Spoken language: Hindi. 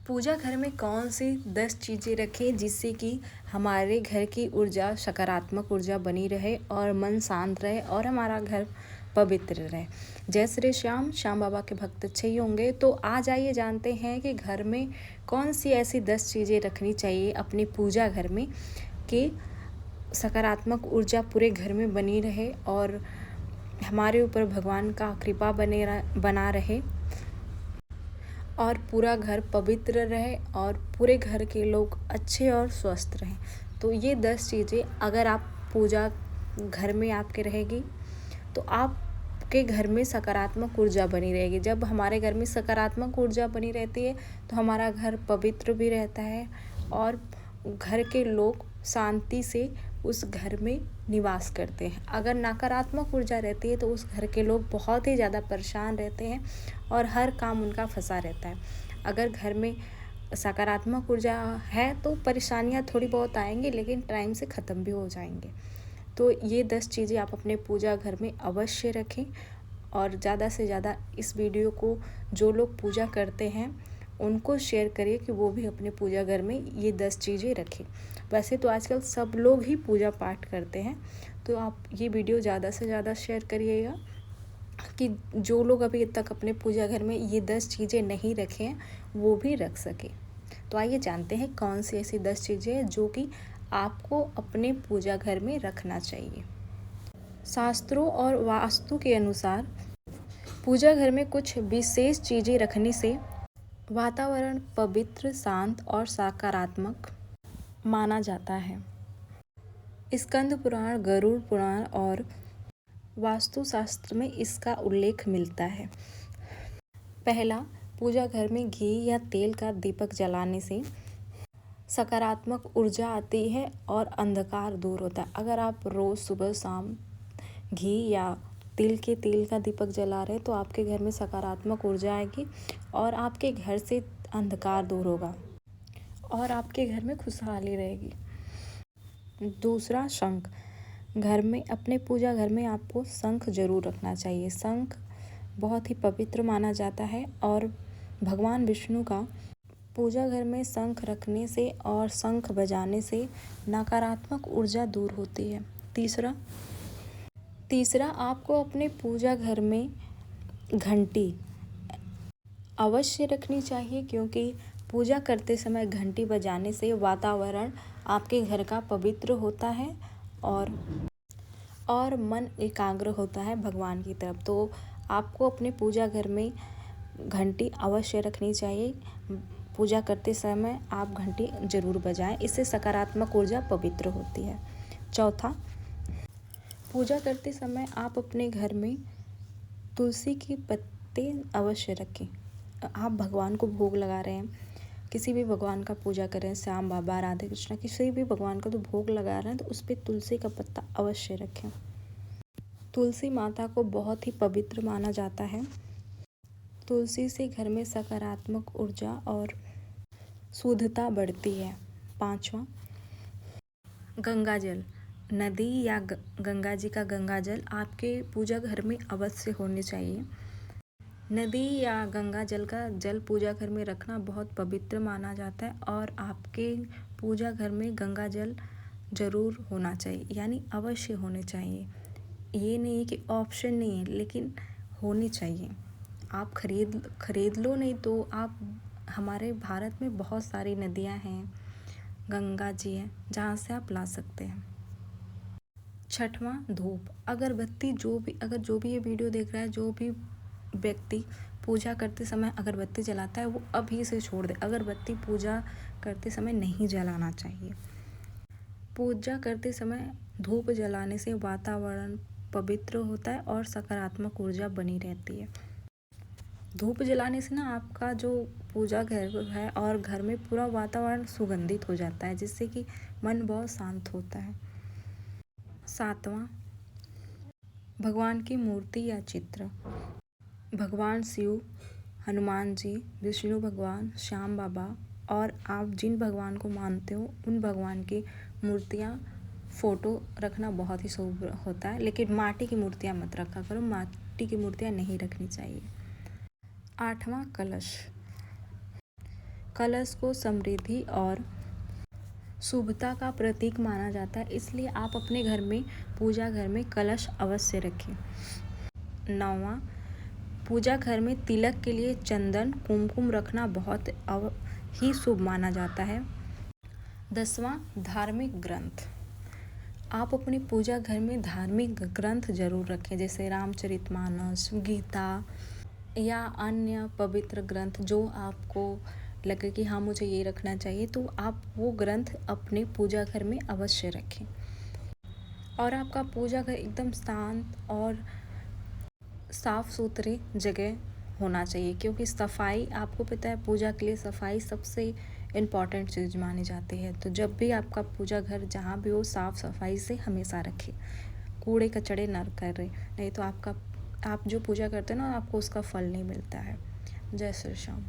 पूजा घर में कौन सी 10 चीज़ें रखें जिससे कि हमारे घर की ऊर्जा सकारात्मक ऊर्जा बनी रहे और मन शांत रहे और हमारा घर पवित्र रहे। जय श्री श्याम। श्याम बाबा के भक्त अच्छे ही होंगे। तो आज आइए जानते हैं कि घर में कौन सी ऐसी 10 चीज़ें रखनी चाहिए अपनी पूजा घर में कि सकारात्मक ऊर्जा पूरे घर में बनी रहे और हमारे ऊपर भगवान का कृपा बना रहे और पूरा घर पवित्र रहे और पूरे घर के लोग अच्छे और स्वस्थ रहें। तो ये 10 चीज़ें अगर आप पूजा घर में आपके रहेगी तो आपके घर में सकारात्मक ऊर्जा बनी रहेगी। जब हमारे घर में सकारात्मक ऊर्जा बनी रहती है तो हमारा घर पवित्र भी रहता है और घर के लोग शांति से उस घर में निवास करते हैं। अगर नकारात्मक ऊर्जा रहती है तो उस घर के लोग बहुत ही ज़्यादा परेशान रहते हैं और हर काम उनका फंसा रहता है। अगर घर में सकारात्मक ऊर्जा है तो परेशानियां थोड़ी बहुत आएंगी लेकिन टाइम से ख़त्म भी हो जाएंगे। तो ये 10 चीज़ें आप अपने पूजा घर में अवश्य रखें और ज़्यादा से ज़्यादा इस वीडियो को जो लोग पूजा करते हैं उनको शेयर करिए कि वो भी अपने पूजा घर में ये 10 चीज़ें रखें। वैसे तो आजकल सब लोग ही पूजा पाठ करते हैं, तो आप ये वीडियो ज़्यादा से ज़्यादा शेयर करिएगा कि जो लोग अभी तक अपने पूजा घर में ये 10 चीज़ें नहीं रखे हैं वो भी रख सके। तो आइए जानते हैं कौन सी ऐसी 10 चीज़ें हैं जो कि आपको अपने पूजा घर में रखना चाहिए। शास्त्रों और वास्तु के अनुसार पूजा घर में कुछ विशेष चीज़ें रखने से वातावरण पवित्र, शांत और सकारात्मक माना जाता है। स्कंद पुराण, गरुड़ पुराण और वास्तुशास्त्र में इसका उल्लेख मिलता है। पहला, पूजा घर में घी या तेल का दीपक जलाने से सकारात्मक ऊर्जा आती है और अंधकार दूर होता है। अगर आप रोज़ सुबह शाम घी या तेल का दीपक जला रहे हैं तो आपके घर में सकारात्मक ऊर्जा आएगी और आपके घर से अंधकार दूर होगा और आपके घर में खुशहाली रहेगी। दूसरा, शंख। घर में अपने पूजा घर में आपको शंख जरूर रखना चाहिए। शंख बहुत ही पवित्र माना जाता है और भगवान विष्णु का पूजा घर में शंख रखने से और शंख बजाने से नकारात्मक ऊर्जा दूर होती है। तीसरा, आपको अपने पूजा घर में घंटी अवश्य रखनी चाहिए क्योंकि पूजा करते समय घंटी बजाने से वातावरण आपके घर का पवित्र होता है और मन एकाग्र होता है भगवान की तरफ। तो आपको अपने पूजा घर में घंटी अवश्य रखनी चाहिए। पूजा करते समय आप घंटी जरूर बजाएं, इससे सकारात्मक ऊर्जा पवित्र होती है। चौथा, पूजा करते समय आप अपने घर में तुलसी के पत्ते अवश्य रखें। आप भगवान को भोग लगा रहे हैं, किसी भी भगवान का पूजा कर रहे हैं, श्याम बाबा, राधे कृष्णा, किसी भी भगवान का तो भोग लगा रहे हैं तो उस पर तुलसी का पत्ता अवश्य रखें। तुलसी माता को बहुत ही पवित्र माना जाता है। तुलसी से घर में सकारात्मक ऊर्जा और शुद्धता बढ़ती है। पांचवा, गंगा जल। नदी या गंगा जी का गंगा जल आपके पूजा घर में अवश्य होने चाहिए। नदी या गंगा जल का जल पूजा घर में रखना बहुत पवित्र माना जाता है और आपके पूजा घर में गंगा जल जरूर होना चाहिए, यानी अवश्य होने चाहिए। ये नहीं है कि ऑप्शन नहीं है, लेकिन होनी चाहिए। आप खरीद लो नहीं तो आप, हमारे भारत में बहुत सारी नदियां हैं, गंगा जी हैं जहाँ से आप ला सकते हैं। छठवां, धूप, अगरबत्ती। अगर जो भी ये वीडियो देख रहा है, जो भी व्यक्ति पूजा करते समय अगरबत्ती जलाता है वो अभी से छोड़ दे। अगरबत्ती पूजा करते समय नहीं जलाना चाहिए। पूजा करते समय धूप जलाने से वातावरण पवित्र होता है और सकारात्मक ऊर्जा बनी रहती है। धूप जलाने से ना आपका जो पूजा घर है और घर में पूरा वातावरण सुगंधित हो जाता है जिससे कि मन बहुत शांत होता है। सातवां, भगवान की मूर्ति या चित्र। भगवान शिव, हनुमान जी, विष्णु भगवान, श्याम बाबा और आप जिन भगवान को मानते हो उन भगवान की मूर्तियाँ, फ़ोटो रखना बहुत ही शुभ होता है, लेकिन माटी की मूर्तियाँ मत रखा करो। माटी की मूर्तियाँ नहीं रखनी चाहिए। आठवां, कलश। कलश को समृद्धि और शुभता का प्रतीक माना जाता है, इसलिए आप अपने घर में पूजा घर में कलश अवश्य रखें। 9वां, पूजा घर में तिलक के लिए चंदन कुमकुम रखना बहुत ही शुभ माना जाता है। 10वां, धार्मिक ग्रंथ। आप अपनी पूजा घर में धार्मिक ग्रंथ जरूर रखें, जैसे रामचरितमानस, गीता या अन्य पवित्र ग्रंथ जो आपको लगे कि हाँ मुझे ये रखना चाहिए, तो आप वो ग्रंथ अपने पूजा घर में अवश्य रखें। और आपका पूजा घर एकदम शांत और साफ सुथरे जगह होना चाहिए, क्योंकि सफाई, आपको पता है पूजा के लिए सफाई सबसे इम्पॉर्टेंट चीज़ मानी जाती है। तो जब भी आपका पूजा घर जहाँ भी हो, साफ़ सफाई से हमेशा रखें, कूड़े कचड़े न करें, नहीं तो आप जो पूजा करते हैं ना, आपको उसका फल नहीं मिलता है। जय श्री श्याम।